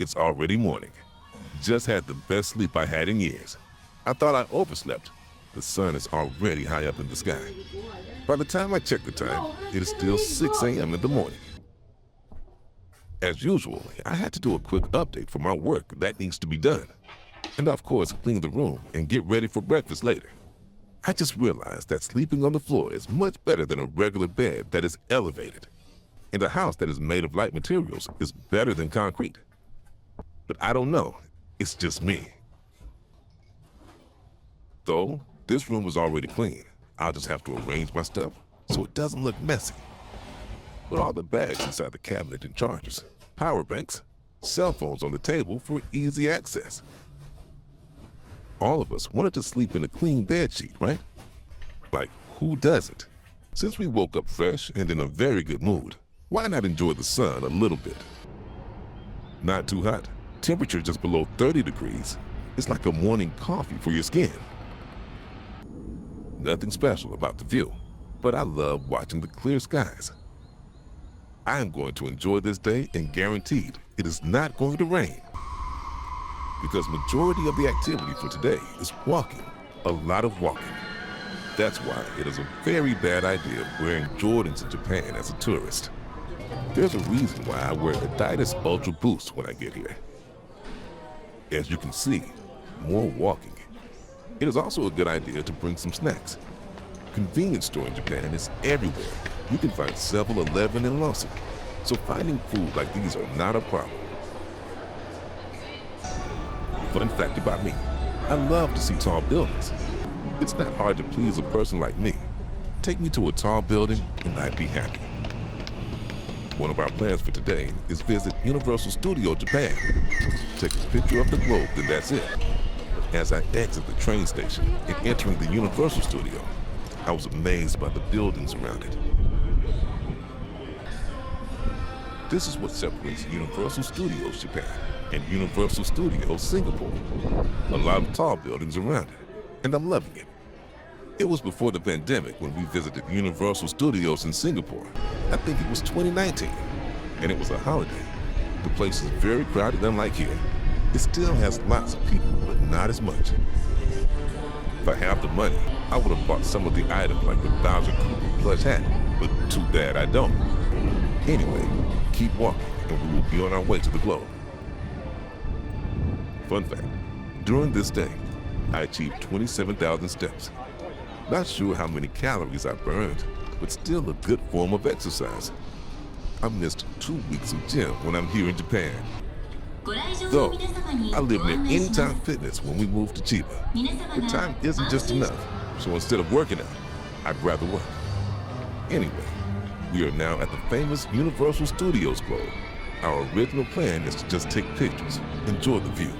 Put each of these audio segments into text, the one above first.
It's already morning. Just had the best sleep I had in years. I thought I overslept. The sun is already high up in the sky. By the time I check the time, it is still 6 a.m. in the morning. As usual, I had to do a quick update for my work that needs to be done. And of course, clean the room and get ready for breakfast later. I just realized that sleeping on the floor is much better than a regular bed that is elevated. And a house that is made of light materials is better than concrete. But I don't know, it's just me. Though, this room is already clean. I'll just have to arrange my stuff so it doesn't look messy. Put all the bags inside the cabinet and chargers, power banks, cell phones on the table for easy access. All of us wanted to sleep in a clean bed sheet, right? Like, who doesn't? Since we woke up fresh and in a very good mood, why not enjoy the sun a little bit? Not too hot, temperature just below 30 degrees. It's like a morning coffee for your skin. Nothing special about the view, but I love watching the clear skies. I am going to enjoy this day and guaranteed it is not going to rain. Because majority of the activity for today is walking, a lot of walking. That's why it is a very bad idea wearing Jordans in Japan as a tourist. There's a reason why I wear Adidas Ultra Boost when I get here. As you can see, more walking. It is also a good idea to bring some snacks. Convenience store in Japan is everywhere. You can find 7-Eleven and Lawson, so finding food like these are not a problem. Fun fact about me, I love to see tall buildings. It's not hard to please a person like me. Take me to a tall building and I'd be happy. One of our plans for today is visit Universal Studio Japan. Take a picture of the globe, then that's it. As I exit the train station and entering the Universal Studio, I was amazed by the buildings around it. This is what separates Universal Studios Japan and Universal Studios Singapore. A lot of tall buildings around it, and I'm loving it. It was before the pandemic when we visited Universal Studios in Singapore. I think it was 2019, and it was a holiday. The place is very crowded, unlike here. It still has lots of people, but not as much. If I had the money, I would have bought some of the items like the Bowser Cooper plush hat, but too bad I don't. Anyway, keep walking and we will be on our way to the globe. Fun fact, during this day, I achieved 27,000 steps. Not sure how many calories I burned, but still a good form of exercise. I missed 2 weeks of gym when I'm here in Japan. Though, I live near Anytime Fitness when we moved to Chiba. The time isn't just enough, so instead of working out, I'd rather work. Anyway, we are now at the famous Universal Studios Globe. Our original plan is to just take pictures, enjoy the view,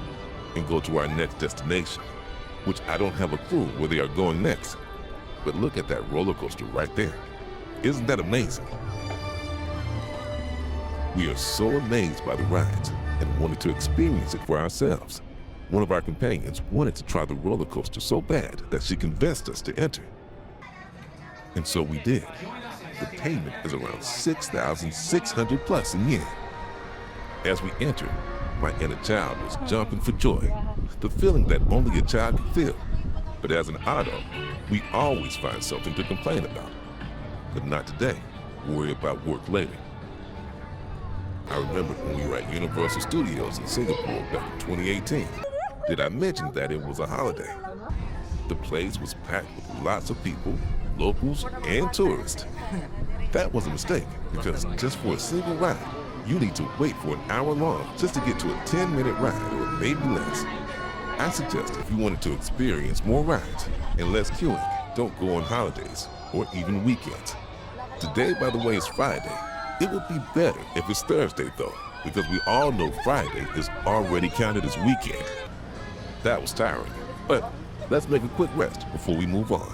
and go to our next destination, which I don't have a clue where they are going next. But look at that roller coaster right there. Isn't that amazing? We are so amazed by the rides and wanted to experience it for ourselves. One of our companions wanted to try the roller coaster so bad that she convinced us to enter. And so we did. The payment is around 6,600 plus in yen. As we entered, my inner child was jumping for joy, the feeling that only a child can feel. But as an adult, we always find something to complain about. But not today. Worry about work later. I remember when we were at Universal Studios in Singapore back in 2018. Did I mention that it was a holiday? The place was packed with lots of people, locals, and tourists. That was a mistake, because just for a single ride, you need to wait for an hour long just to get to a 10-minute ride or maybe less. I suggest if you wanted to experience more rides and less queuing, don't go on holidays or even weekends. Today, by the way, is Friday. It would be better if it's Thursday though, because we all know Friday is already counted as weekend. That was tiring, but let's make a quick rest before we move on.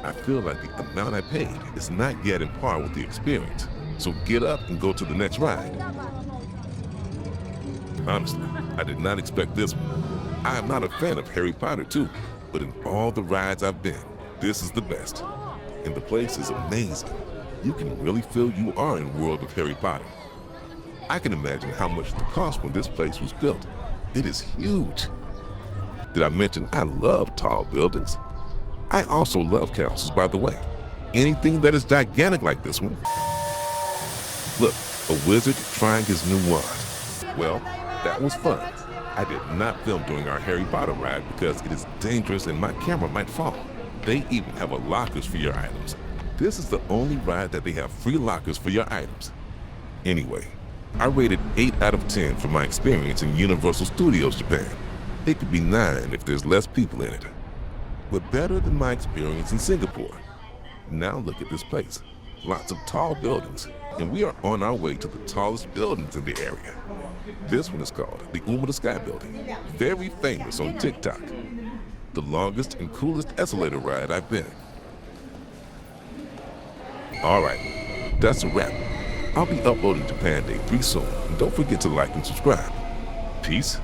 I feel like the amount I paid is not yet in par with the experience, so get up and go to the next ride. Honestly, I did not expect this one. I am not a fan of Harry Potter too, but in all the rides I've been, this is the best. And the place is amazing. You can really feel you are in the world of Harry Potter. I can imagine how much it cost when this place was built. It is huge. Did I mention I love tall buildings? I also love castles, by the way. Anything that is gigantic like this one. Look, a wizard trying his new wand. Well, that was fun. I did not film during our Harry Potter ride because it is dangerous and my camera might fall. They even have a lockers for your items. This is the only ride that they have free lockers for your items. Anyway, I rated 8 out of 10 for my experience in Universal Studios Japan. It could be 9 if there's less people in it. But better than my experience in Singapore. Now look at this place. Lots of tall buildings, and we are on our way to the tallest buildings in the area. This one is called the Umeda Sky Building, very famous on TikTok. The longest and coolest escalator ride I've been. Alright, that's a wrap. I'll be uploading Japan Day pretty soon, and don't forget to like and subscribe. Peace.